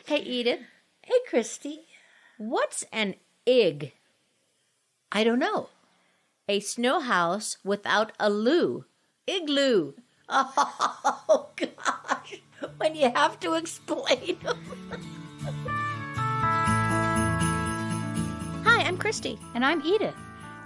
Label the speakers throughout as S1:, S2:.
S1: Hey, Edith.
S2: Hey, Christy.
S1: What's an ig?
S2: I don't know.
S1: A snow house without a loo. Igloo.
S2: Oh, gosh. When you have to explain.
S1: Hi, I'm Christy.
S2: And I'm Edith.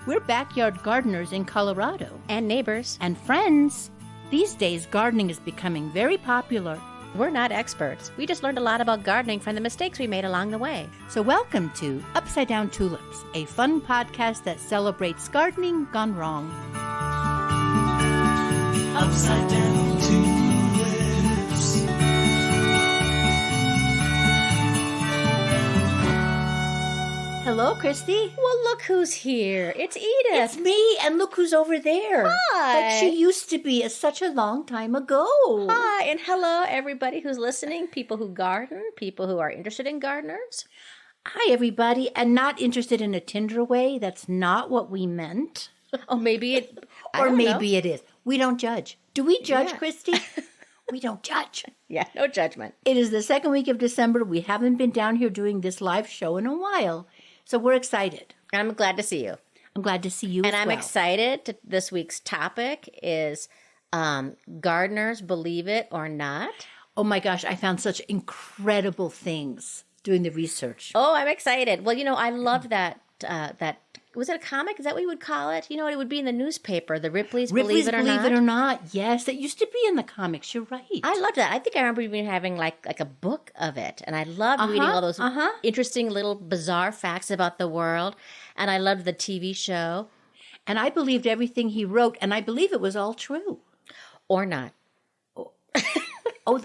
S2: We're backyard gardeners in Colorado.
S1: And neighbors.
S2: And friends. These days, gardening is becoming very popular.
S1: We're not experts. We just learned a lot about gardening from the mistakes we made along the way.
S2: So welcome to Upside Down Tulips, a fun podcast that celebrates gardening gone wrong.
S3: Upside Down Tulips.
S2: Hello, Christy.
S1: Well, look who's here. It's Edith.
S2: It's me, and look who's over there.
S1: Hi.
S2: But she used to be such a long time ago.
S1: Hi, and hello, everybody who's listening, people who garden, people who are interested in gardeners.
S2: Hi, everybody, and not interested in a Tinder way. That's not what we meant.
S1: Oh, maybe it...
S2: Or maybe it is. We don't judge. Do we judge, Christy? We don't judge.
S1: Yeah, no judgment.
S2: It is the second week of December. We haven't been down here doing this live show in a while, so we're excited.
S1: I'm glad to see you.
S2: I'm glad to see you
S1: and
S2: as
S1: I'm
S2: well.
S1: excited. This week's topic is gardeners, believe it or not.
S2: Oh my gosh, I found such incredible things doing the research.
S1: Oh, I'm excited. Well, I loved that. Was it a comic? Is that what you would call it? It would be in the newspaper, the Ripley's Believe It or Not.
S2: Believe It or Not. Yes, that used to be in the comics. You're right.
S1: I loved that. I think I remember even having like a book of it. And I loved reading all those interesting little bizarre facts about the world. And I loved the TV show.
S2: And I believed everything he wrote, and I believe it was all true.
S1: Or not.
S2: Or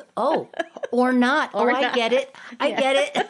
S2: not.
S1: Or
S2: I
S1: not.
S2: get it. I get it.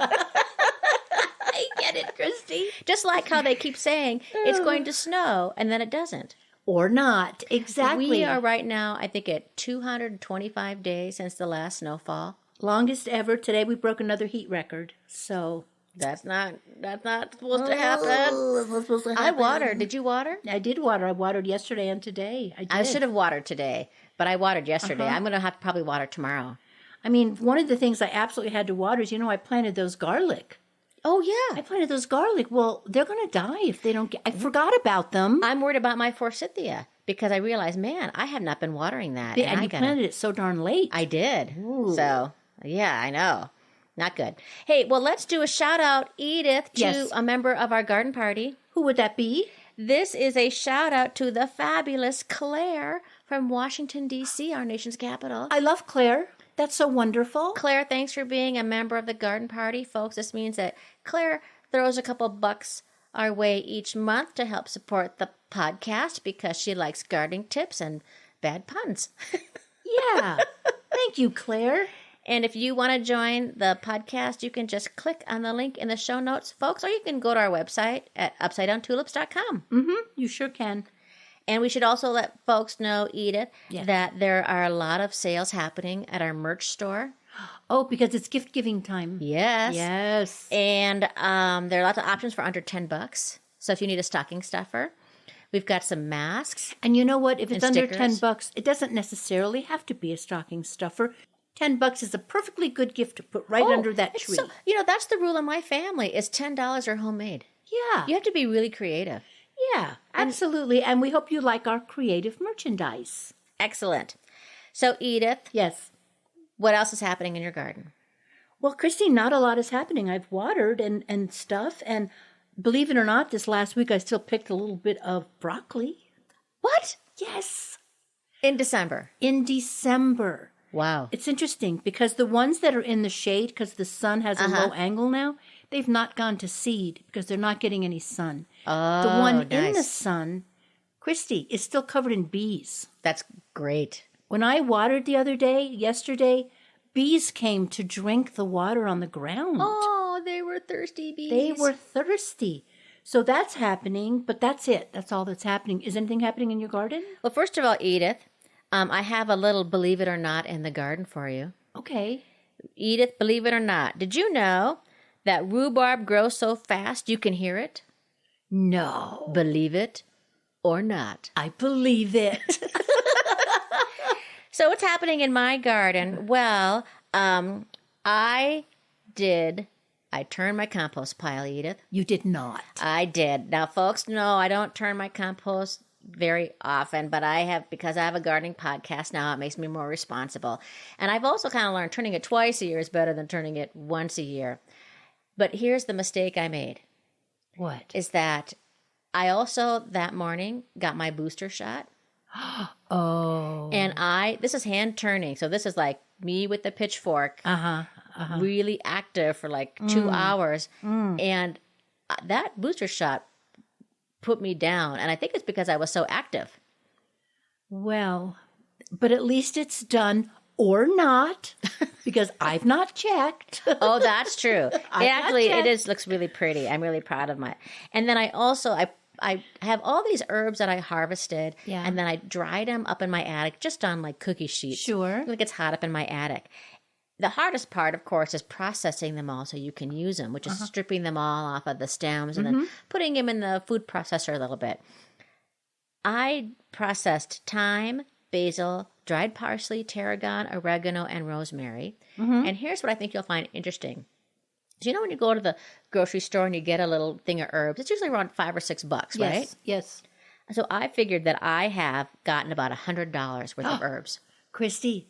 S2: I get it, Christy.
S1: Just like how they keep saying it's going to snow, and then it doesn't.
S2: Or not. Exactly.
S1: We are right now, I think, at 225 days since the last snowfall.
S2: Longest ever. Today we broke another heat record. So
S1: That's not supposed to happen.
S2: It's not supposed to happen.
S1: I watered. Did you water?
S2: I did water. I watered yesterday and today. I did.
S1: I should have watered today, but I watered yesterday. I'm going to have to probably water tomorrow.
S2: I mean, one of the things I absolutely had to water is, I planted those garlic.
S1: Oh, yeah.
S2: I planted those garlic. Well, they're going to die if they don't get... I forgot about them.
S1: I'm worried about my forsythia because I realized, man, I have not been watering that.
S2: And you planted it so darn late.
S1: I did.
S2: Ooh.
S1: So, yeah, I know. Not good. Hey, well, let's do a shout out, Edith, to a member of our garden party.
S2: Who would that be?
S1: This is a shout out to the fabulous Claire from Washington, D.C., our nation's capital.
S2: I love Claire. That's so wonderful.
S1: Claire, thanks for being a member of the garden party. Folks, this means that Claire throws a couple bucks our way each month to help support the podcast because she likes gardening tips and bad puns.
S2: Yeah. Thank you, Claire.
S1: And if you want to join the podcast, you can just click on the link in the show notes, folks, or you can go to our website at upsidedowntulips.com.
S2: Mm-hmm. You sure can.
S1: And we should also let folks know, Edith,
S2: Yes.
S1: that there are a lot of sales happening at our merch store.
S2: Oh, because it's gift-giving time.
S1: Yes.
S2: Yes.
S1: And there are lots of options for under $10. So if you need a stocking stuffer, we've got some masks.
S2: And you know what? If it's
S1: And
S2: under
S1: stickers.
S2: $10, it doesn't necessarily have to be a stocking stuffer. $10 is a perfectly good gift to put right under that
S1: it's
S2: tree.
S1: So, that's the rule in my family is $10 or homemade.
S2: Yeah.
S1: You have to be really creative.
S2: Yeah, absolutely. And we hope you like our creative merchandise.
S1: Excellent. So, Edith,
S2: Yes.
S1: what else is happening in your garden?
S2: Well, Christy, not a lot is happening. I've watered and stuff. And believe it or not, this last week I still picked a little bit of broccoli.
S1: What?
S2: Yes.
S1: In December.
S2: In December.
S1: Wow.
S2: It's interesting because the ones that are in the shade, because the sun has a low angle now, they've not gone to seed because they're not getting any sun.
S1: Oh,
S2: The one in the
S1: nice.
S2: sun, Christy, is still covered in bees.
S1: That's great.
S2: When I watered the other day, yesterday, bees came to drink the water on the ground.
S1: Oh, they were thirsty bees.
S2: They were thirsty. So that's happening, but that's it. That's all that's happening. Is anything happening in your garden?
S1: Well, first of all, Edith, I have a little believe it or not in the garden for you.
S2: Okay.
S1: Edith, believe it or not, did you know that rhubarb grows so fast you can hear it?
S2: No.
S1: Believe it or not.
S2: I believe it.
S1: So what's happening in my garden? Well, I I turned my compost pile, Edith.
S2: You did not.
S1: I did. Now, folks know I don't turn my compost very often, but because I have a gardening podcast now, it makes me more responsible. And I've also kind of learned turning it twice a year is better than turning it once a year. But here's the mistake I made.
S2: What?
S1: Is that I also that morning got my booster shot.
S2: Oh.
S1: And this is hand turning. So this is like me with the pitchfork. Really active for like 2 hours. And that booster shot put me down. And I think it's because I was so active.
S2: Well, but at least it's done or not, because I've not checked.
S1: Oh, that's true. It looks really pretty. I'm really proud of and then I also, I have all these herbs that I harvested, and then I dried them up in my attic, just on like cookie sheets.
S2: Sure.
S1: It gets hot up in my attic. The hardest part, of course, is processing them all so you can use them, which is stripping them all off of the stems and then putting them in the food processor a little bit. I processed thyme, basil, dried parsley, tarragon, oregano, and rosemary. And here's what I think you'll find interesting. Do you know when you go to the grocery store and you get a little thing of herbs, it's usually around $5 or $6, right?
S2: Yes.
S1: So I figured that I have gotten about $100 worth of herbs.
S2: Christy,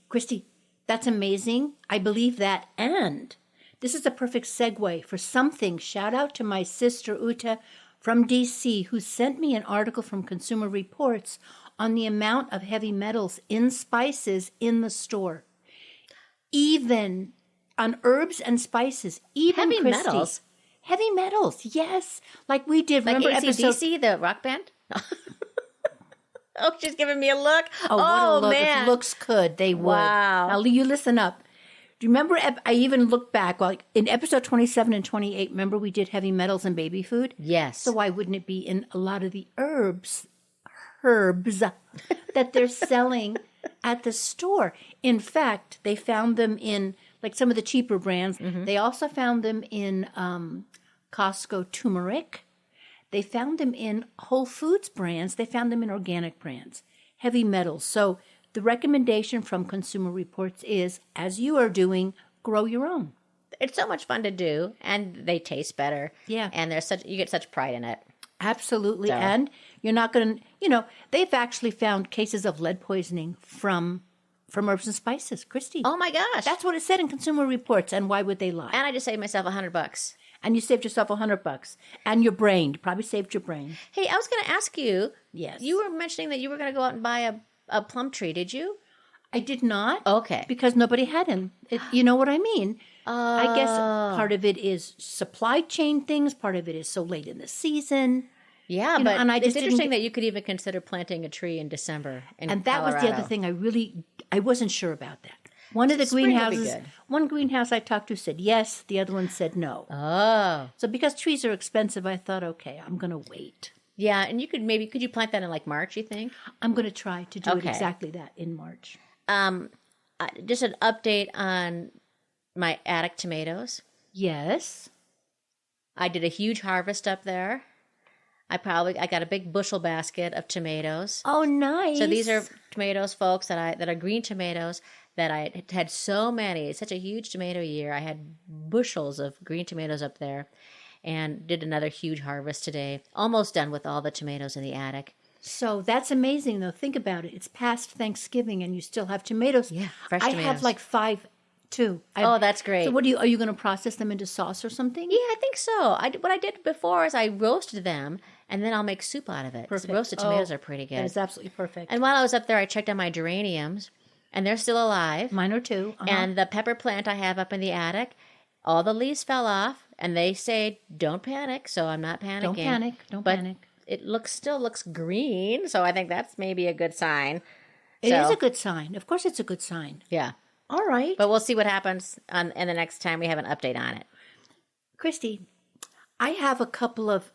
S2: that's amazing. I believe that. And this is a perfect segue for something. Shout out to my sister Uta from DC, who sent me an article from Consumer Reports on the amount of heavy metals in spices in the store. Even on herbs and spices. Even
S1: Heavy
S2: Christy,
S1: metals?
S2: Heavy metals, yes. Like we did.
S1: Like
S2: Remember
S1: AC/DC, the rock band? Oh, she's giving me a look.
S2: Oh, what a look.
S1: Man.
S2: If looks could, they would.
S1: Wow.
S2: Now, you listen up. Do you remember, I even looked back, in episode 27 and 28, remember we did heavy metals and baby food?
S1: Yes.
S2: So why wouldn't it be in a lot of the herbs that they're selling at the store? In fact, they found them in, like some of the cheaper brands. They also found them in Costco turmeric. They found them in Whole Foods brands. They found them in organic brands. Heavy metals. So the recommendation from Consumer Reports is, as you are doing, grow your own.
S1: It's so much fun to do, and they taste better.
S2: Yeah.
S1: And you get such pride in it.
S2: Absolutely.
S1: So.
S2: And you're not going to, they've actually found cases of lead poisoning from herbs and spices. Christy.
S1: Oh my gosh.
S2: That's what it said in Consumer Reports. And why would they lie?
S1: And I just saved myself $100.
S2: And you saved yourself $100. And your brain. You probably saved your brain.
S1: Hey, I was going to ask you.
S2: Yes.
S1: You were mentioning that you were going to go out and buy a plum tree. Did you?
S2: I did not.
S1: Okay.
S2: Because nobody had them. You know what I mean? I guess part of it is supply chain things. Part of it is so late in the season.
S1: Yeah, but
S2: and
S1: it's interesting that you could even consider planting a tree in December in
S2: And that
S1: Colorado.
S2: was the other thing I wasn't sure about that. One of the
S1: Spring will be
S2: greenhouses,
S1: good.
S2: one greenhouse I talked to said yes, the other one said no.
S1: Oh.
S2: So because trees are expensive, I thought, okay, I'm going to wait.
S1: Yeah, and could you plant that in like March, you think?
S2: I'm going to try to do it
S1: Okay.
S2: exactly that in March.
S1: Just an update on my attic tomatoes.
S2: Yes.
S1: I did a huge harvest up there. I got a big bushel basket of tomatoes.
S2: Oh, nice.
S1: So these are tomatoes, folks, that are green tomatoes that I had so many. It's such a huge tomato year. I had bushels of green tomatoes up there and did another huge harvest today. Almost done with all the tomatoes in the attic.
S2: So that's amazing, though. Think about it. It's past Thanksgiving, and you still have tomatoes.
S1: Yeah, fresh
S2: I
S1: tomatoes.
S2: have like 5 too.
S1: Oh, that's great.
S2: So are you going to process them into sauce or something?
S1: Yeah, I think so. What I did before is I roasted them, and then I'll make soup out of it.
S2: Perfect.
S1: Roasted tomatoes are pretty good.
S2: That is absolutely perfect.
S1: And while I was up there, I checked on my geraniums, and they're still alive.
S2: Mine are too.
S1: And the pepper plant I have up in the attic, all the leaves fell off, and they say, don't panic, so I'm not panicking.
S2: Don't
S1: But
S2: panic.
S1: it still looks green, so I think that's maybe a good sign.
S2: It is a good sign. Of course it's a good sign.
S1: Yeah.
S2: All right.
S1: But we'll see what happens in the next time we have an update on it.
S2: Christy, I have a couple of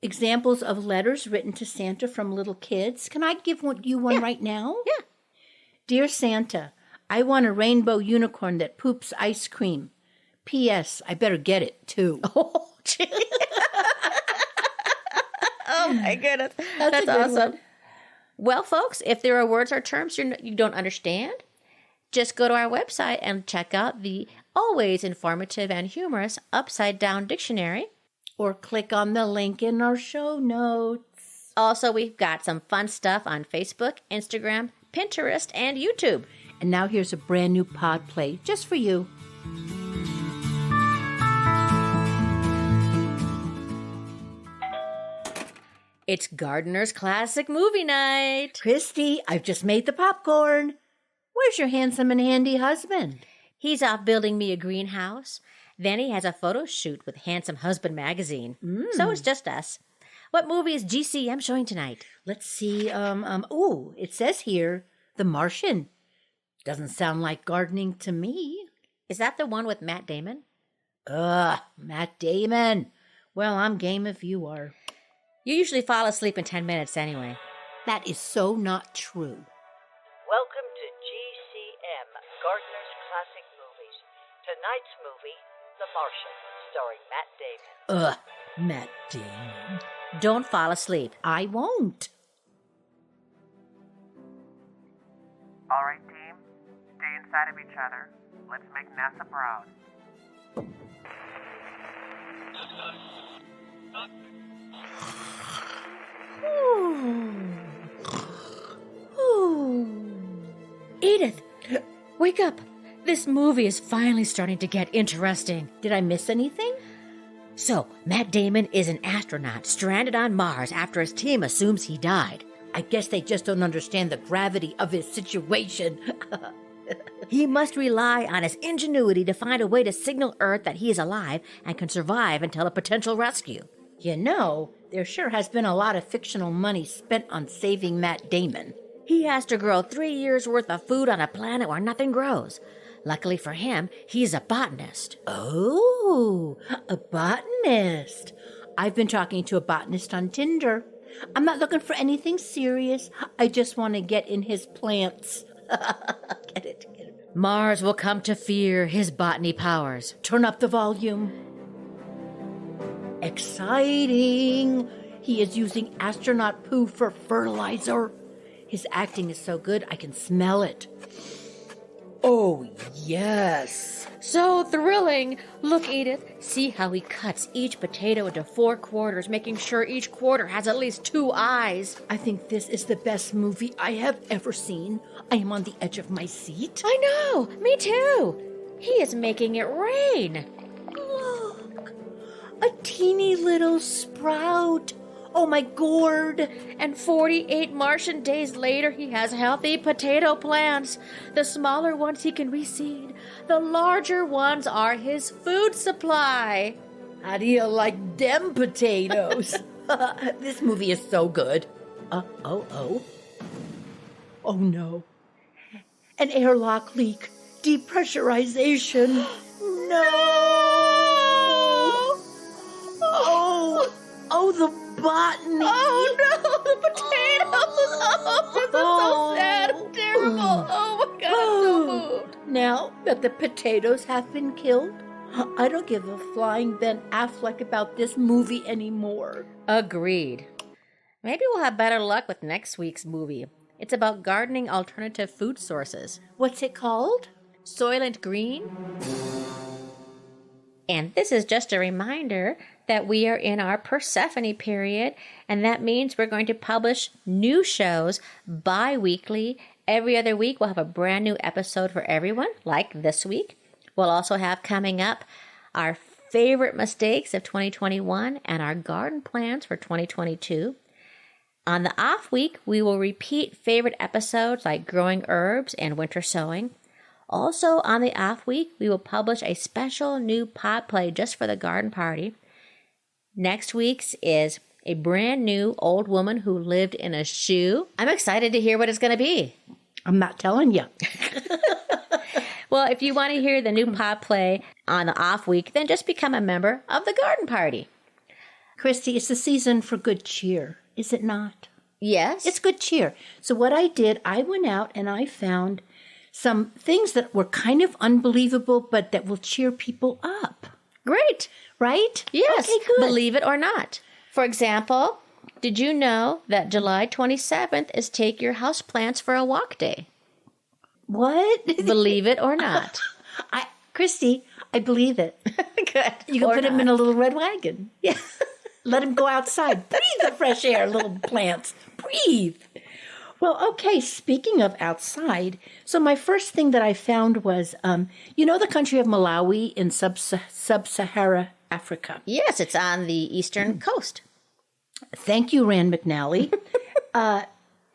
S2: examples of letters written to Santa from little kids. Can I give you one right now?
S1: Yeah.
S2: Dear Santa, I want a rainbow unicorn that poops ice cream. P.S. I better get it, too.
S1: Oh, gee. Oh, my goodness. That's
S2: a good
S1: awesome.
S2: one.
S1: Well, folks, if there are words or terms you don't understand, Just go to our website and check out the always informative and humorous Upside Down Dictionary.
S2: Or click on the link in our show notes.
S1: Also, we've got some fun stuff on Facebook, Instagram, Pinterest, and YouTube.
S2: And now here's a brand new pod play just for you.
S1: It's Gardener's Classic Movie Night.
S2: Christy, I've just made the popcorn. Where's your handsome and handy husband?
S1: He's off building me a greenhouse. Then he has a photo shoot with Handsome Husband magazine. So it's just us. What movie is GCM showing tonight?
S2: Let's see. It says here, The Martian. Doesn't sound like gardening to me.
S1: Is that the one with Matt Damon?
S2: Matt Damon. Well, I'm game if you are.
S1: You usually fall asleep in 10 minutes anyway.
S2: That is so not true.
S4: Welcome to GCM, Gardener's Classic Movies. Tonight's movie, The Martian, starring Matt Damon.
S2: Matt Damon.
S1: Don't fall asleep.
S2: I won't.
S5: All right, team. Stay inside of each other. Let's make NASA proud.
S1: Edith, wake up. This movie is finally starting to get interesting.
S2: Did I miss anything?
S1: So, Matt Damon is an astronaut stranded on Mars after his team assumes he died.
S2: I guess they just don't understand the gravity of his situation.
S1: He must rely on his ingenuity to find a way to signal Earth that he is alive and can survive until a potential rescue.
S2: You know, there sure has been a lot of fictional money spent on saving Matt Damon.
S1: He has to grow 3 years' worth of food on a planet where nothing grows. Luckily for him, he's a botanist.
S2: Oh, a botanist. I've been talking to a botanist on Tinder. I'm not looking for anything serious. I just want to get in his plants. Get it.
S1: Mars will come to fear his botany powers.
S2: Turn up the volume. Exciting. He is using astronaut poo for fertilizer. His acting is so good, I can smell it. Oh, yes.
S1: So thrilling. Look, Edith. See how he cuts each potato into 4 quarters, making sure each quarter has at least 2 eyes.
S2: I think this is the best movie I have ever seen. I am on the edge of my seat.
S1: I know. Me too. He is making it rain.
S2: Look, a teeny little sprout. Oh, my gourd.
S1: And 48 Martian days later, he has healthy potato plants. The smaller ones he can reseed. The larger ones are his food supply.
S2: How do you like them potatoes? This movie is so good. Oh no. An airlock leak. Depressurization. No! Oh, the botany.
S1: Oh no, the potatoes! Oh, this is so sad and terrible. Oh my God, I'm so moved.
S2: Now that the potatoes have been killed, I don't give a flying Ben Affleck about this movie anymore.
S1: Agreed. Maybe we'll have better luck with next week's movie. It's about gardening alternative food sources.
S2: What's it called?
S1: Soylent Green. And this is just a reminder that we are in our Persephone period, and that means we're going to publish new shows bi-weekly. Every other week we'll have a brand new episode for everyone, like this week. We'll also have coming up our favorite mistakes of 2021 and our garden plans for 2022. On the off week, we will repeat favorite episodes like growing herbs and winter sowing. Also, on the off week, we will publish a special new pod play just for the garden party. Next week's is a brand new old woman who lived in a shoe. I'm excited to hear what it's going to be.
S2: I'm not telling you.
S1: Well, if you want to hear the new pod play on the off week, then just become a member of the garden party.
S2: Christy, it's the season for good cheer, is it not?
S1: Yes.
S2: It's good cheer. So what I did, I went out and I found some things that were kind of unbelievable, but that will cheer people up.
S1: Great.
S2: Right?
S1: Yes.
S2: Okay, good.
S1: Believe it or not. For example, did you know that July 27th is Take Your Houseplants for a Walk Day?
S2: What?
S1: Believe it or not.
S2: Christy, I believe it.
S1: Good.
S2: You can put him in a little red wagon.
S1: Yeah.
S2: Let him go outside. Breathe the fresh air, little plants. Breathe. Well, okay, speaking of outside, so my first thing that I found was, the country of Malawi in sub-Sahara Africa.
S1: Yes, it's on the eastern coast.
S2: Thank you, Rand McNally.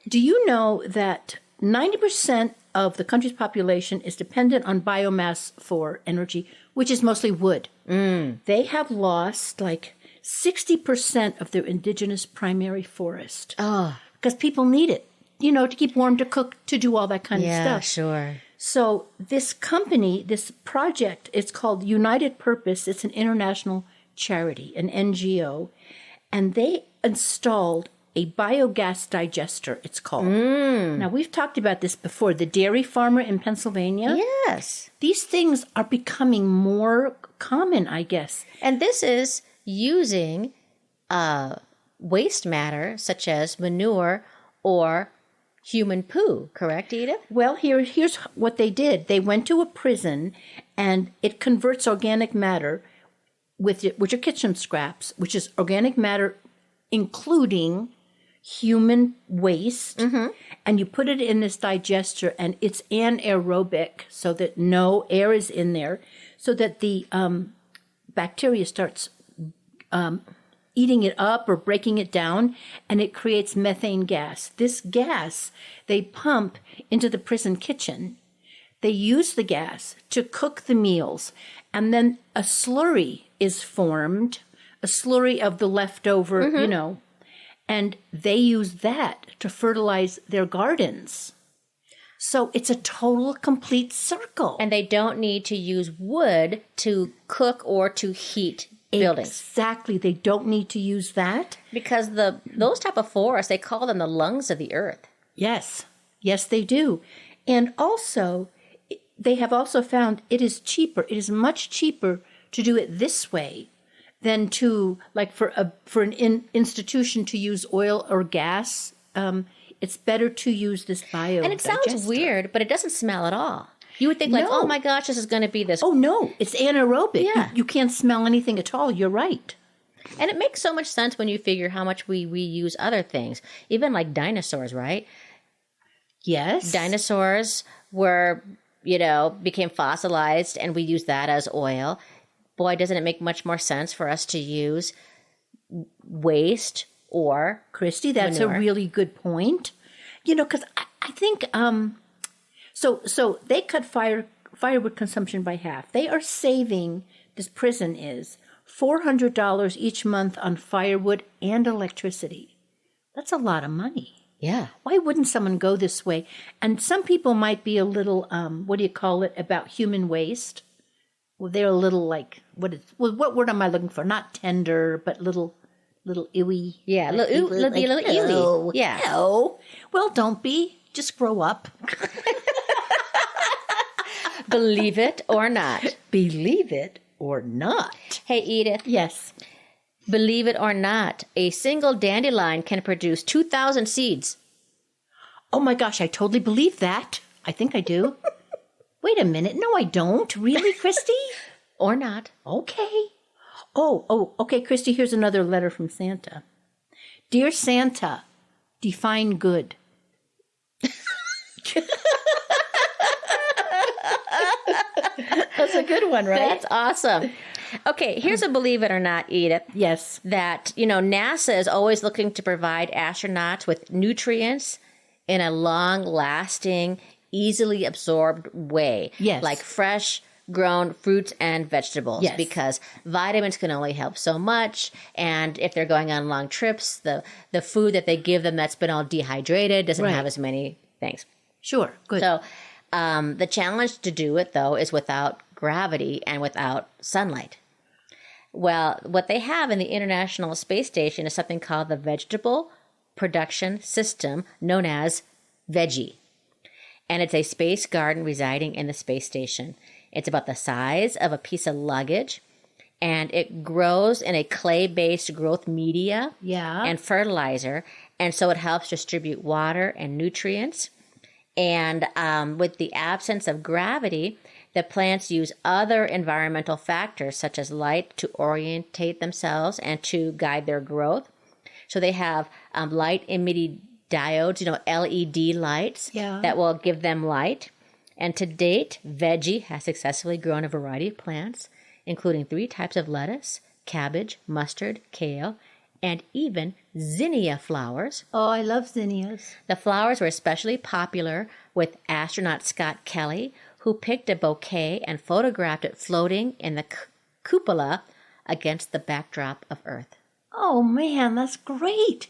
S2: Do you know that 90% of the country's population is dependent on biomass for energy, which is mostly wood? They have lost like 60% of their indigenous primary forest.
S1: Oh.
S2: Because people need it, to keep warm, to cook, to do all that kind of stuff.
S1: Yeah, sure.
S2: So this company, this project, it's called United Purpose. It's an international charity, an NGO. And they installed a biogas digester, it's called. Now, we've talked about this before. The dairy farmer in Pennsylvania.
S1: Yes.
S2: These things are becoming more common, I guess.
S1: And this is using waste matter, such as manure or human poo, correct, Edith?
S2: Well, here's what they did. They went to a prison, and it converts organic matter, which are kitchen scraps, which is organic matter including human waste, and you put it in this digester, and it's anaerobic, so that no air is in there, so that the bacteria starts eating it up or breaking it down, and it creates methane gas. This gas they pump into the prison kitchen. They use the gas to cook the meals, and then a slurry is formed, a slurry of the leftover, and they use that to fertilize their gardens. So it's a total, complete circle.
S1: And they don't need to use wood to cook or to heat buildings.
S2: Exactly. They don't need to use that.
S1: Because those type of forests, they call them the lungs of the earth.
S2: Yes. Yes, they do. And also, they have also found it is cheaper. It is much cheaper to do it this way than to, like, for an institution to use oil or gas. It's better to use this bio.
S1: And it sounds weird, but it doesn't smell at all. You would think, like,
S2: No.
S1: oh my gosh, this is going to be this.
S2: Oh, no, it's anaerobic.
S1: Yeah.
S2: You can't smell anything at all. You're right.
S1: And it makes so much sense when you figure how much we reuse other things, even like dinosaurs, right?
S2: Yes.
S1: Dinosaurs were, became fossilized, and we use that as oil. Boy, doesn't it make much more sense for us to use waste or
S2: Christy, that's
S1: manure.
S2: a really good point. Because I think so they cut firewood consumption by half. They are saving, this prison is, $400 each month on firewood and electricity. That's a lot of money.
S1: Yeah.
S2: Why wouldn't someone go this way? And some people might be a little, about human waste. Well, they're a little like, what word am I looking for? Not tender, but little iwy.
S1: Yeah, little ewy. Yeah.
S2: No. Well, don't be. Just grow up.
S1: Believe it or not.
S2: Believe it or not.
S1: Hey, Edith.
S2: Yes.
S1: Believe it or not, a single dandelion can produce 2,000 seeds.
S2: Oh my gosh, I totally believe that. I think I do. Wait a minute. No, I don't. Really, Christy?
S1: Or not.
S2: Okay. Oh, okay, Christy, here's another letter from Santa. Dear Santa, define good. That's a good one, right?
S1: That's awesome. Okay, here's a believe it or not, Edith.
S2: Yes.
S1: That, NASA is always looking to provide astronauts with nutrients in a long-lasting, easily absorbed way.
S2: Yes.
S1: Like fresh, grown fruits and vegetables.
S2: Yes.
S1: Because vitamins can only help so much. And if they're going on long trips, the food that they give them that's been all dehydrated doesn't
S2: Right.
S1: have as many things.
S2: Sure. Good.
S1: So the challenge to do it, though, is without gravity and without sunlight. Well, what they have in the International Space Station is something called the Vegetable Production System, known as Veggie. And it's a space garden residing in the space station. It's about the size of a piece of luggage, and it grows in a clay-based growth media
S2: Yeah.
S1: and fertilizer, and so it helps distribute water and nutrients. And with the absence of gravity, the plants use other environmental factors such as light to orientate themselves and to guide their growth. So they have light emitting diodes, LED lights that will give them light. And to date, Veggie has successfully grown a variety of plants, including 3 types of lettuce, cabbage, mustard, kale, and even zinnia flowers.
S2: Oh, I love zinnias.
S1: The flowers were especially popular with astronaut Scott Kelly, who picked a bouquet and photographed it floating in the cupola against the backdrop of Earth.
S2: Oh, man, that's great.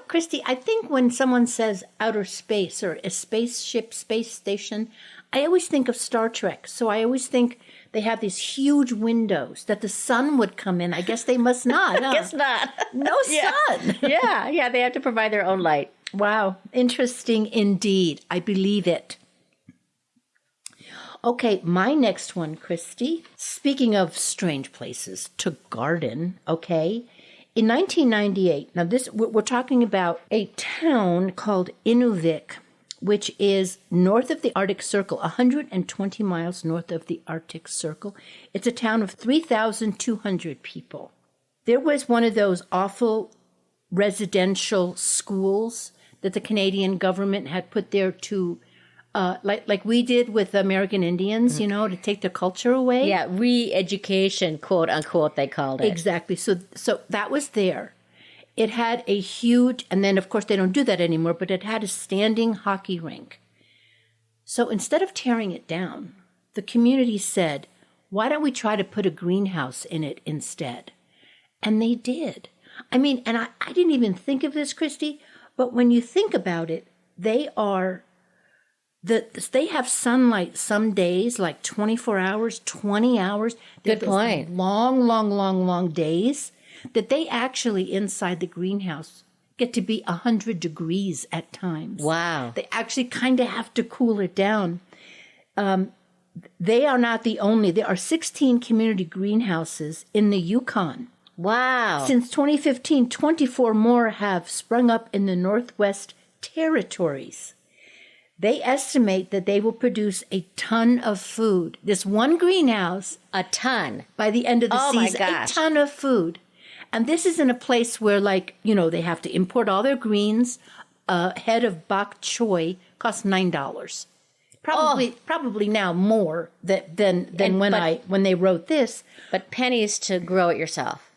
S2: Christy, I think when someone says outer space or a spaceship, space station, I always think of Star Trek. So I always think they have these huge windows that the sun would come in. I guess they must not. Huh?
S1: I guess not.
S2: No sun.
S1: Yeah, they have to provide their own light.
S2: Wow, interesting indeed. I believe it. Okay, my next one, Christy. Speaking of strange places to garden, okay? In 1998, now we're talking about a town called Inuvik, which is north of the Arctic Circle, 120 miles north of the Arctic Circle. It's a town of 3,200 people. There was one of those awful residential schools that the Canadian government had put there to, like we did with American Indians, to take their culture away.
S1: Yeah, re-education, quote unquote, they called it.
S2: Exactly. So that was there. It had a huge, and then of course they don't do that anymore, but it had a standing hockey rink. So instead of tearing it down, the community said, why don't we try to put a greenhouse in it instead? And they did. I mean, and I didn't even think of this, Christy, but when you think about it, they have sunlight some days, like 24 hours, 20 hours.
S1: Good point.
S2: Long days that they actually inside the greenhouse get to be 100 degrees at times.
S1: Wow.
S2: They actually kind of have to cool it down. They are not the only. There are 16 community greenhouses in the Yukon.
S1: Wow.
S2: Since 2015, 24 more have sprung up in the Northwest Territories. They estimate that they will produce a ton of food. This one greenhouse.
S1: A ton.
S2: By the end of the season.
S1: My gosh.
S2: A ton of food. And this is in a place where, they have to import all their greens. A head of bok choy costs $9. Probably now more than when they wrote this.
S1: But pennies to grow it yourself.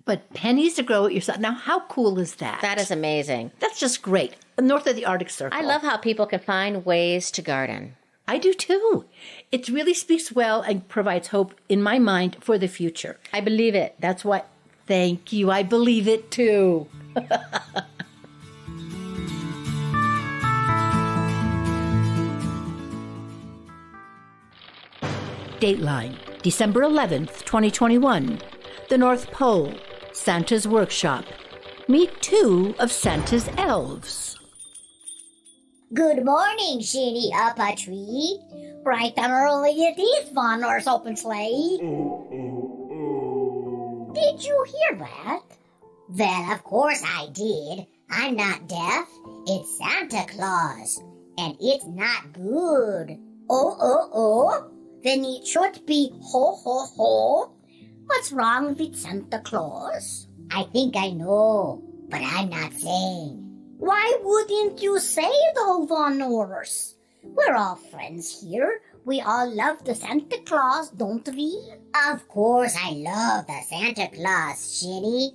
S2: Now, how cool is that?
S1: That is amazing.
S2: That's just great. North of the Arctic Circle.
S1: I love how people can find ways to garden.
S2: I do too. It really speaks well and provides hope in my mind for the future.
S1: I believe it.
S2: That's why. Thank you. I believe it too. Dateline, December 11th, 2021. The North Pole, Santa's Workshop. Meet 2 of Santa's elves.
S6: Good morning, Shinny Upatree. Bright and early it is, Wunorse Opanslae. Did you hear that? Well, of course I did. I'm not deaf. It's Santa Claus. And it's not good. Oh. Then it should be ho, ho, ho. What's wrong with Santa Claus? I think I know, but I'm not saying. Why wouldn't you say though, Wunorse? We're all friends here. We all love the Santa Claus, don't we? Of course I love the Santa Claus, Shinny.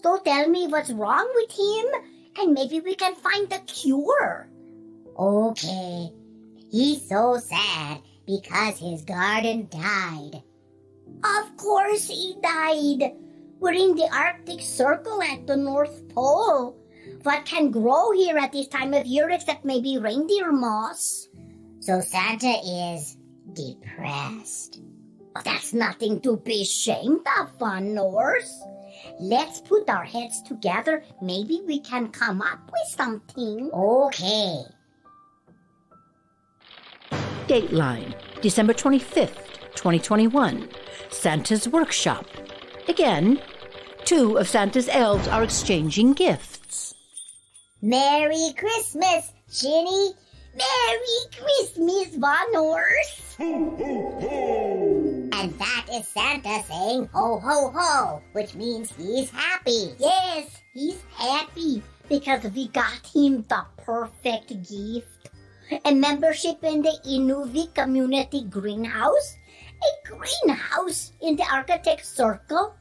S6: So tell me what's wrong with him, and maybe we can find a cure. Okay. He's so sad because his garden died. Of course he died. We're in the Arctic Circle at the North Pole. What can grow here at this time of year except maybe reindeer moss? So Santa is depressed. That's nothing to be ashamed of, Wunorse. Let's put our heads together. Maybe we can come up with something. Okay.
S2: Dateline, December 25th, 2021. Santa's Workshop. Again, 2 of Santa's elves are exchanging gifts.
S6: Merry Christmas, Shinny. Merry Christmas, Wunorse! And that is Santa saying ho ho ho, which means he's happy. Yes, he's happy because we got him the perfect gift. A membership in the Inuvik Community Greenhouse. A greenhouse in the architect's circle.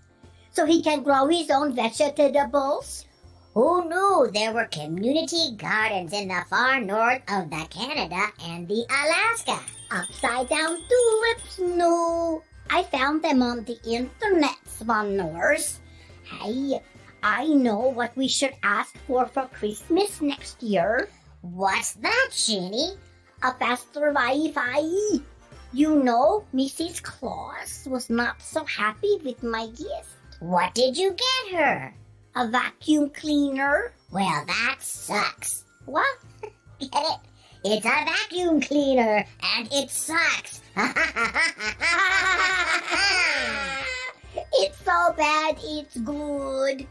S6: So he can grow his own vegetables. Who knew there were community gardens in the far north of the Canada and the Alaska? Upside down tulips, no. I found them on the internet, Wunorse. Hey, I know what we should ask for Christmas next year. What's that, Shinny? A faster Wi-Fi. You know, Mrs. Claus was not so happy with my gift. What did you get her? A vacuum cleaner? Well, that sucks. What? Get it? It's a vacuum cleaner, and it sucks. It's so bad, it's good.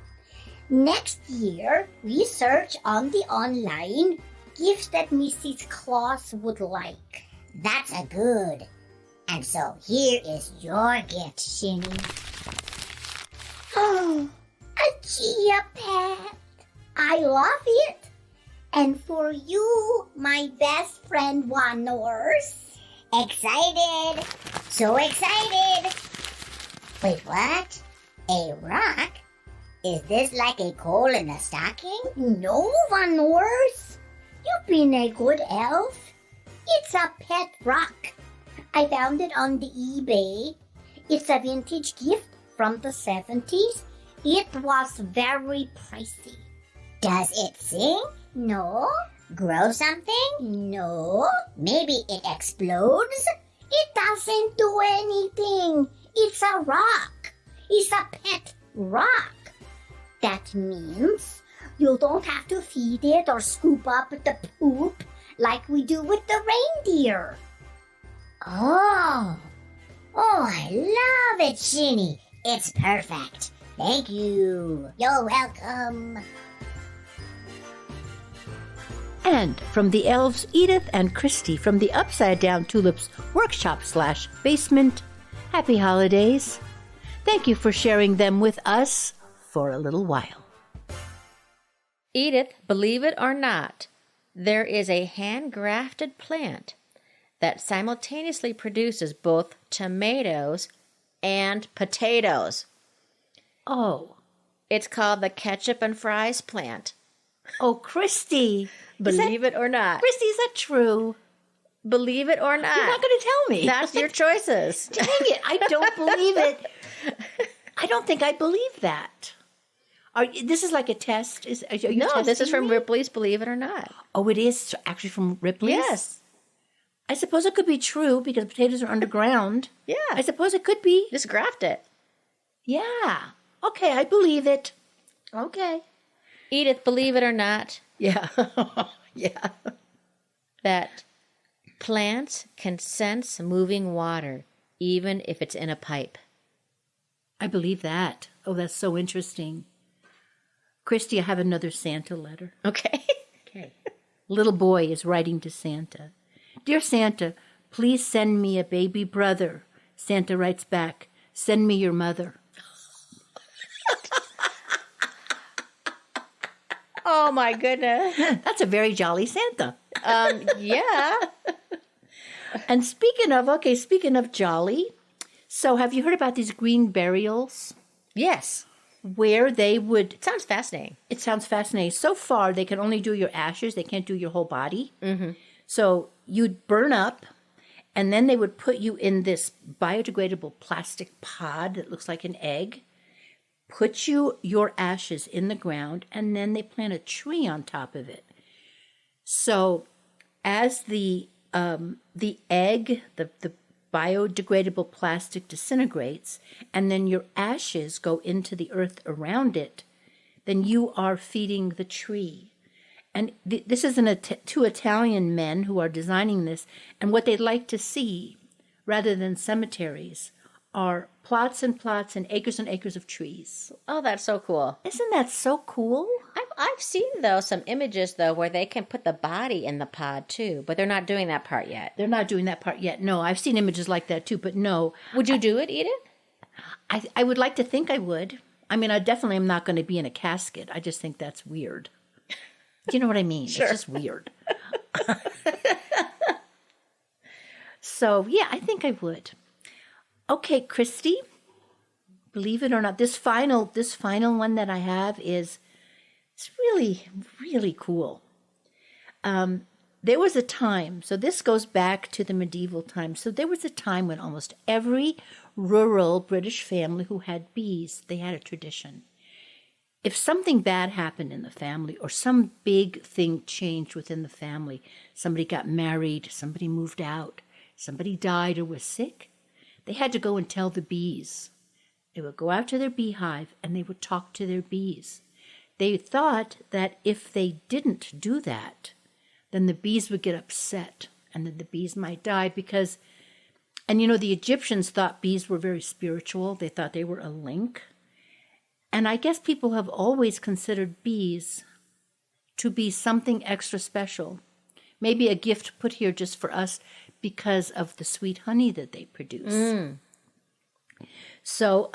S6: Next year, we search on the online gifts that Mrs. Claus would like. That's a good. And so here is your gift, Shinny. Oh, a chia pet. I love it. And for you, my best friend Wunorse. Excited. So excited. Wait, what? A rock? Is this like a coal in the stocking? No, Wunorse. You've been a good elf. It's a pet rock. I found it on the eBay. It's a vintage gift from the 70s. It was very pricey. Does it sing? No. Grow something? No. Maybe it explodes? It doesn't do anything. It's a rock. It's a pet rock. That means you don't have to feed it or scoop up the poop like we do with the reindeer. Oh, I love it, Shinny. It's perfect. Thank you. You're welcome.
S2: And from the elves Edith and Christy from the Upside Down Tulips Workshop / basement, happy holidays. Thank you for sharing them with us for a little while.
S1: Edith, believe it or not, there is a hand-grafted plant that simultaneously produces both tomatoes and potatoes.
S2: Oh.
S1: It's called the ketchup and fries plant.
S2: Oh, Christy.
S1: Believe it or not.
S2: Christy, is that true?
S1: Believe it or not.
S2: You're not going to tell me.
S1: That's your choices.
S2: Dang it. I don't believe it. I don't think I believe that. This is like a test? Are you
S1: No, this is from
S2: me?
S1: Ripley's Believe It or Not.
S2: Oh, it is actually from Ripley's?
S1: Yes.
S2: I suppose it could be true because potatoes are underground.
S1: Yeah.
S2: I suppose it could be.
S1: Just graft it.
S2: Yeah. Okay, I believe it. Okay.
S1: Edith, believe it or not,
S2: Yeah. Yeah.
S1: that plants can sense moving water even if it's in a pipe.
S2: I believe that. Oh, that's so interesting. Christy, I have another Santa letter.
S1: Okay.
S2: Okay. Little boy is writing to Santa. Dear Santa, please send me a baby brother. Santa writes back, send me your mother.
S1: Oh, my goodness.
S2: That's a very jolly Santa.
S1: Yeah.
S2: And speaking of jolly, so have you heard about these green burials?
S1: Yes.
S2: Where they would...
S1: It sounds fascinating.
S2: It sounds fascinating. So far, they can only do your ashes. They can't do your whole body. Mm-hmm. So you'd burn up, and then they would put you in this biodegradable plastic pod that looks like an egg, put your ashes in the ground, and then they plant a tree on top of it. So as the egg, the biodegradable plastic disintegrates, and then your ashes go into the earth around it, then you are feeding the tree. And this is two Italian men who are designing this, and what they'd like to see, rather than cemeteries, are plots and plots and acres of trees.
S1: Oh, that's so cool.
S2: Isn't that so cool?
S1: I've seen, though, some images, though, where they can put the body in the pod, too, but they're not doing that part yet.
S2: They're not doing that part yet. No, I've seen images like that, too, but no.
S1: Would you do it, Edith?
S2: I would like to think I would. I mean, I definitely am not going to be in a casket. I just think that's weird. Do you know what I mean?
S1: Sure.
S2: It's just weird. So, yeah, I think I would. Okay, Christy, believe it or not, this final one that I have it's really, really cool. There was a time, so this goes back to the medieval times. So there was a time when almost every rural British family who had bees, they had a tradition. If something bad happened in the family or some big thing changed within the family, somebody got married, somebody moved out, somebody died or was sick, they had to go and tell the bees. They would go out to their beehive and they would talk to their bees. They thought that if they didn't do that, then the bees would get upset and then the bees might die because, and you know, the Egyptians thought bees were very spiritual. They thought they were a link. And I guess people have always considered bees to be something extra special. Maybe a gift put here just for us because of the sweet honey that they produce. So,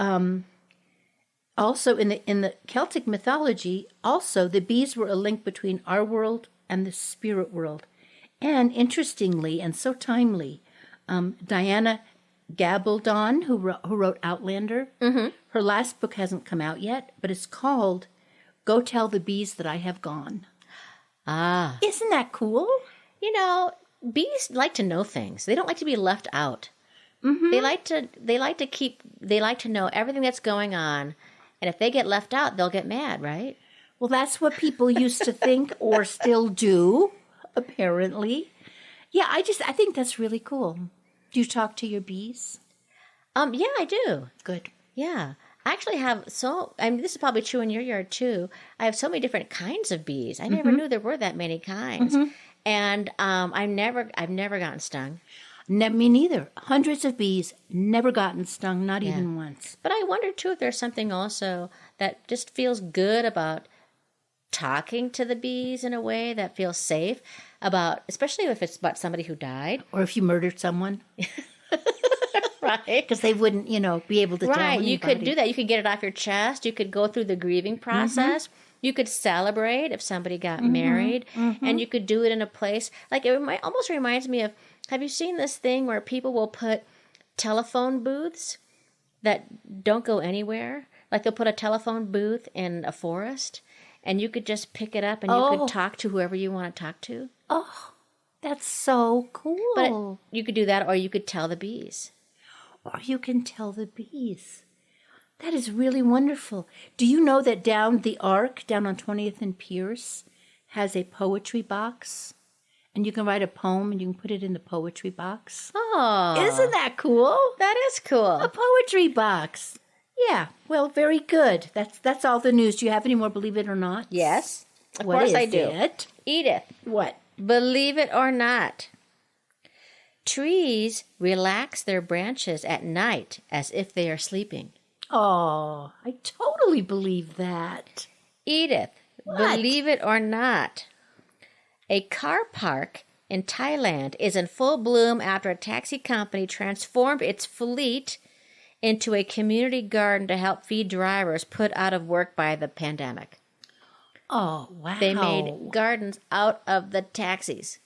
S2: also in the Celtic mythology, also the bees were a link between our world and the spirit world. And interestingly, and so timely, Diana Gabaldon, who wrote Outlander, her last book hasn't come out yet, but it's called Go Tell the Bees That I Have Gone.
S1: Ah.
S2: Isn't that cool?
S1: You know, bees like to know things. They don't like to be left out. They like to know everything that's going on. And if they get left out, they'll get mad, right?
S2: Well, that's what people used to think or still do, apparently. Yeah, I think that's really cool. Do you talk to your bees?
S1: Yeah, I do.
S2: Good.
S1: Yeah. I actually have this is probably true in your yard too. I have so many different kinds of bees. I never knew there were that many kinds. And I've never gotten stung.
S2: Me neither. Hundreds of bees, never gotten stung, not even once.
S1: But I wonder too if there's something also that just feels good about talking to the bees in a way that feels safe about, especially if it's about somebody who died.
S2: Or if you murdered someone.
S1: Right.
S2: Because they wouldn't, be able to tell anybody.
S1: You could do that. You could get it off your chest. You could go through the grieving process. You could celebrate if somebody got married. And you could do it in a place. Like, it almost reminds me of, have you seen this thing where people will put telephone booths that don't go anywhere? Like, they'll put a telephone booth in a forest, and you could just pick it up and you could talk to whoever you want to talk to.
S2: Oh, that's so cool.
S1: But you could do that, or you could tell the bees.
S2: Or you can tell the bees. That is really wonderful. Do you know that down the Arc, down on 20th and Pierce, has a poetry box? And you can write a poem and you can put it in the poetry box.
S1: Oh.
S2: Isn't that cool?
S1: That is cool.
S2: A poetry box. Yeah, well, very good. That's all the news. Do you have any more, believe it or not?
S1: Yes. Of
S2: What
S1: course
S2: is
S1: I do.
S2: it?
S1: Edith,
S2: What?
S1: believe it or not, trees relax their branches at night as if they are sleeping.
S2: Oh, I totally believe that.
S1: Edith,
S2: What?
S1: believe it or not, a car park in Thailand is in full bloom after a taxi company transformed its fleet into a community garden to help feed drivers put out of work by the pandemic.
S2: Oh, wow.
S1: They made gardens out of the taxis.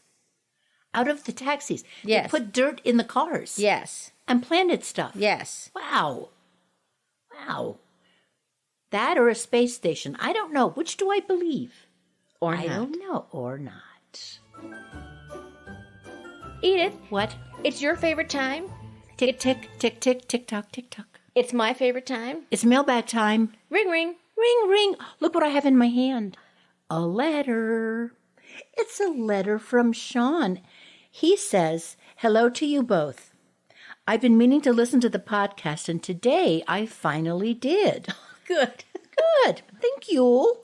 S2: Out of the taxis.
S1: Yes.
S2: They put dirt in the cars.
S1: Yes.
S2: And planted stuff.
S1: Yes.
S2: Wow. Wow. That or a space station. I don't know. Which do I believe?
S1: Or
S2: I
S1: not.
S2: don't know. Or not.
S1: Edith,
S2: What?
S1: it's your favorite time.
S2: Tick, tick, tick, tick, tick, tock, tick, tock.
S1: It's my favorite time.
S2: It's mailbag time.
S1: Ring, ring.
S2: Ring, ring. Look what I have in my hand. A letter. It's a letter from Sean. He says, hello to you both. I've been meaning to listen to the podcast, and today I finally did.
S1: Good.
S2: Good. Thank you.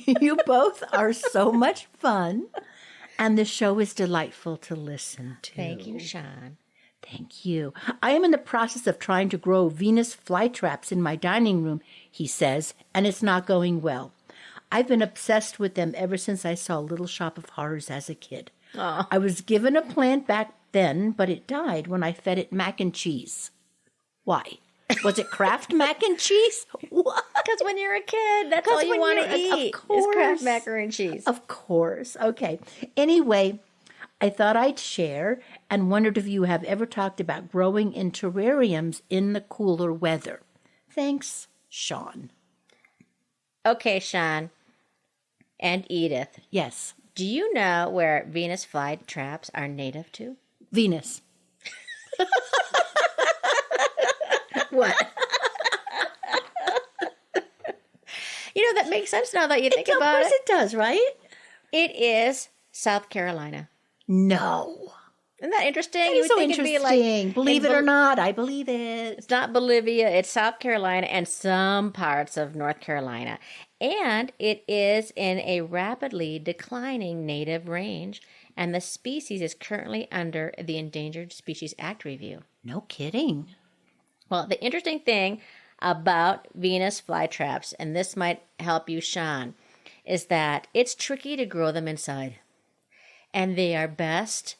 S2: You both are so much fun, and the show is delightful to listen to.
S1: Thank you, Sean.
S2: Thank you. I am in the process of trying to grow Venus flytraps in my dining room, he says, and it's not going well. I've been obsessed with them ever since I saw Little Shop of Horrors as a kid.
S1: Oh.
S2: I was given a plant back then, but it died when I fed it mac and cheese. Why? Was it Kraft mac and cheese? What?
S1: Because when you're a kid, that's all you want to eat.
S2: Of course.
S1: Is Kraft macaroni and cheese.
S2: Of course. Okay. Anyway, I thought I'd share and wondered if you have ever talked about growing in terrariums in the cooler weather. Thanks, Sean.
S1: Okay, Sean and Edith.
S2: Yes.
S1: Do you know where Venus flytraps are native to?
S2: Venus. What?
S1: You know, that makes sense now that you think about
S2: Of course it does, right?
S1: It is South Carolina.
S2: No.
S1: Isn't that interesting?
S2: That
S1: You
S2: is so
S1: think it'd be
S2: interesting.
S1: like
S2: Believe it or not, I believe it.
S1: It's not Bolivia, it's South Carolina and some parts of North Carolina. And it is in a rapidly declining native range, and the species is currently under the Endangered Species Act review.
S2: No kidding.
S1: Well, the interesting thing about Venus flytraps, and this might help you, Sean, is that it's tricky to grow them inside. And they are best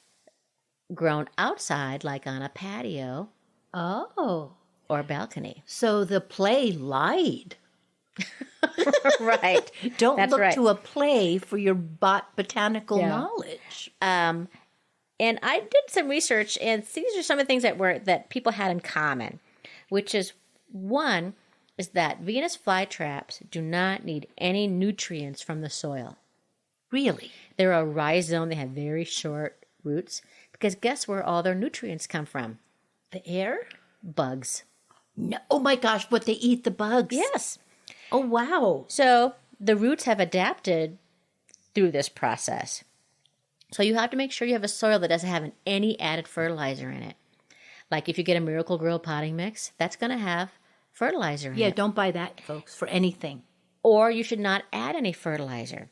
S1: grown outside, like on a patio
S2: Oh.
S1: or balcony.
S2: So the play lied.
S1: Right.
S2: Don't
S1: That's
S2: look
S1: right.
S2: to a play for your botanical knowledge.
S1: And I did some research, and these are some of the things that people had in common, which is one is that Venus flytraps do not need any nutrients from the soil.
S2: Really?
S1: They're a rhizome. They have very short roots because guess where all their nutrients come from?
S2: The air?
S1: Bugs.
S2: No. Oh my gosh, what they eat the bugs.
S1: Yes.
S2: Oh wow.
S1: So the roots have adapted through this process. So you have to make sure you have a soil that doesn't have any added fertilizer in it. Like if you get a Miracle Grow potting mix, that's going to have fertilizer in
S2: Yeah,
S1: it.
S2: don't buy that, folks, for anything.
S1: Or you should not add any fertilizer.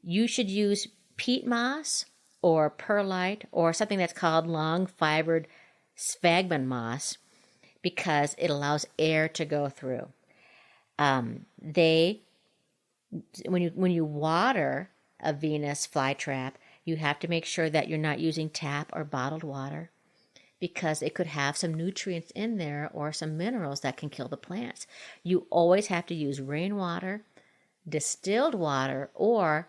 S1: You should use peat moss or perlite or something that's called long-fibered sphagnum moss because it allows air to go through. When you water a Venus flytrap, you have to make sure that you're not using tap or bottled water because it could have some nutrients in there or some minerals that can kill the plants. You always have to use rainwater, distilled water, or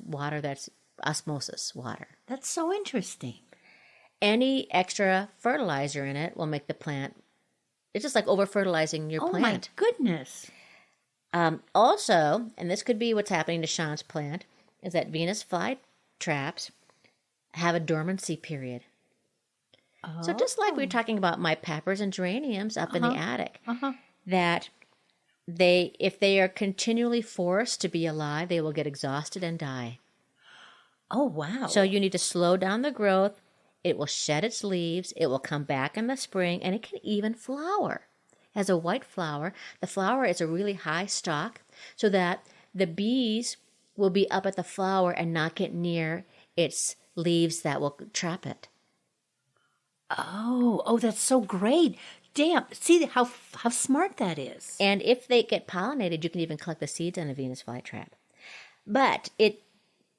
S1: water that's osmosis water.
S2: That's so interesting.
S1: Any extra fertilizer in it will make the plant, it's just like over-fertilizing your
S2: Oh my
S1: plant.
S2: goodness.
S1: Also, and this could be what's happening to Sean's plant, is that Venus flytraps have a dormancy period. So just like we were talking about my peppers and geraniums up in the attic, that if they are continually forced to be alive, they will get exhausted and die.
S2: Oh wow.
S1: So you need to slow down the growth. It will shed its leaves. It will come back in the spring, and it can even flower. It has a white flower. The flower is a really high stalk so that the bees will be up at the flower and not get near its leaves that will trap it.
S2: Oh, that's so great. Damn. See how smart that is.
S1: And if they get pollinated, you can even collect the seeds on a Venus flytrap. But it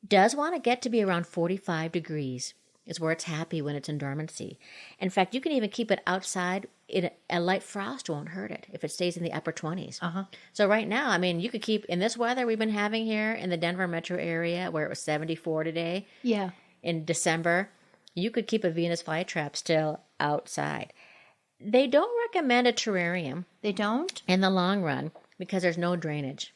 S1: does want to get to be around 45 degrees. Is where it's happy when it's in dormancy. In fact, you can even keep it outside. A light frost won't hurt it if it stays in the upper 20s. So right now, I mean, you could keep, in this weather we've been having here in the Denver metro area where it was 74 today
S2: Yeah.
S1: in December, you could keep a Venus flytrap still outside. They don't recommend a terrarium
S2: They don't?
S1: in the long run because there's no drainage.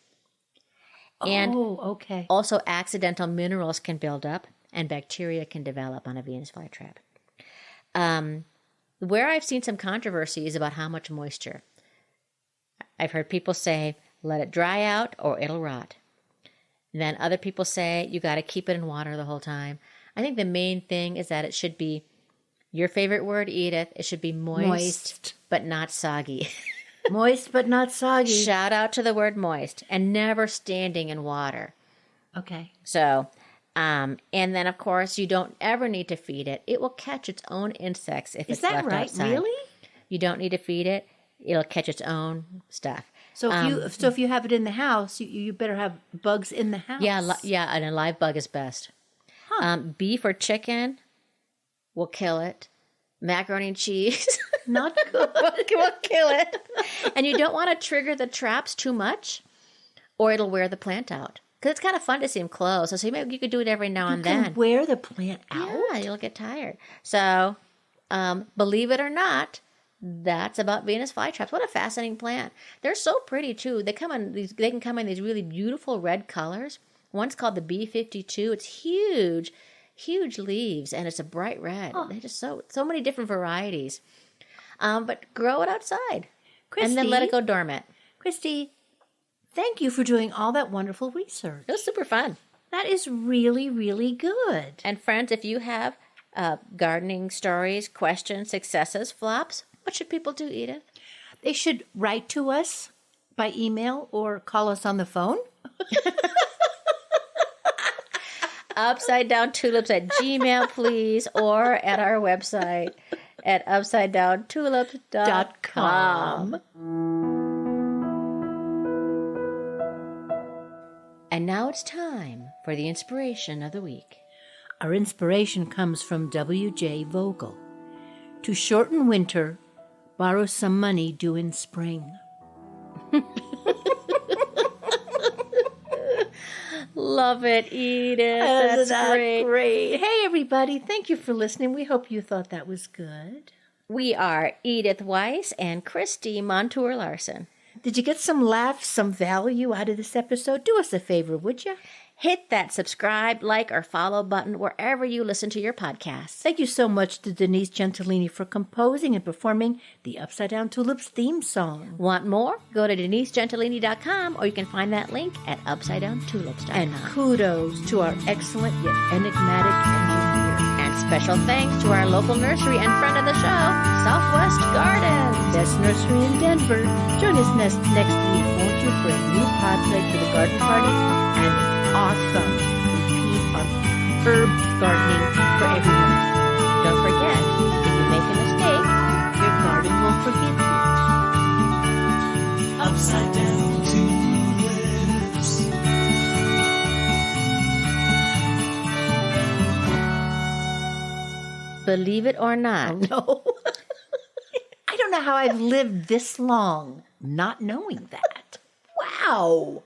S1: And
S2: okay.
S1: also accidental minerals can build up and bacteria can develop on a Venus flytrap. Where I've seen some controversy is about how much moisture. I've heard people say, let it dry out or it'll rot. And then other people say, you got to keep it in water the whole time. I think the main thing is that it should be, your favorite word, Edith, it should be moist. But not soggy.
S2: Moist but not soggy.
S1: Shout out to the word moist and never standing in water.
S2: Okay.
S1: So, and then of course you don't ever need to feed it. It will catch its own insects if
S2: Is
S1: it's
S2: that
S1: left
S2: right?
S1: outside.
S2: Really?
S1: You don't need to feed it. It'll catch its own stuff.
S2: So if you have it in the house, you better have bugs in the house.
S1: Yeah, and a live bug is best. Beef or chicken will kill it. Macaroni and cheese
S2: Not good.
S1: will kill it. And you don't want to trigger the traps too much, or it'll wear the plant out. Because it's kind of fun to see them close. So maybe you could do it every now and
S2: You
S1: then.
S2: can wear the plant out.
S1: Yeah, you'll get tired. So, believe it or not, that's about Venus flytraps. What a fascinating plant! They're so pretty too. They can come in these really beautiful red colors. One's called the B52. It's huge, huge leaves, and it's a bright red. They're just so many different varieties. But grow it outside, and then let it go dormant.
S2: Christy, thank you for doing all that wonderful research.
S1: It was super fun.
S2: That is really, really good.
S1: And friends, if you have gardening stories, questions, successes, flops, what should people do, Edith?
S2: They should write to us by email or call us on the phone.
S1: UpsideDownTulips@gmail, please, or at our website at UpsideDownTulips.com. And now it's time for the inspiration of the week.
S2: Our inspiration comes from W.J. Vogel. To shorten winter, borrow some money due in spring.
S1: Love it, Edith.
S2: Isn't
S1: That's
S2: that
S1: great.
S2: Hey, everybody. Thank you for listening. We hope you thought that was good.
S1: We are Edith Weiss and Christy Montour Larson.
S2: Did you get some laughs, some value out of this episode? Do us a favor, would you?
S1: Hit that subscribe, like, or follow button wherever you listen to your podcasts.
S2: Thank you so much to Denise Gentilini for composing and performing the Upside Down Tulips theme song.
S1: Want more? Go to denisegentilini.com, or you can find that link at upsidedowntulips.com.
S2: And kudos to our excellent yet enigmatic engineer.
S1: And special thanks to our local nursery and friend of the show, Southwest Gardens.
S2: Best nursery in Denver. Join us next week, won't you, for a new pod play for the garden party and an awesome repeat on herb gardening for everyone.
S1: Don't forget, if you make a mistake,
S2: Your garden will forgive you.
S3: Upside down tulips.
S1: believe it or not.
S2: No. I don't know how I've lived this long not knowing that. Wow.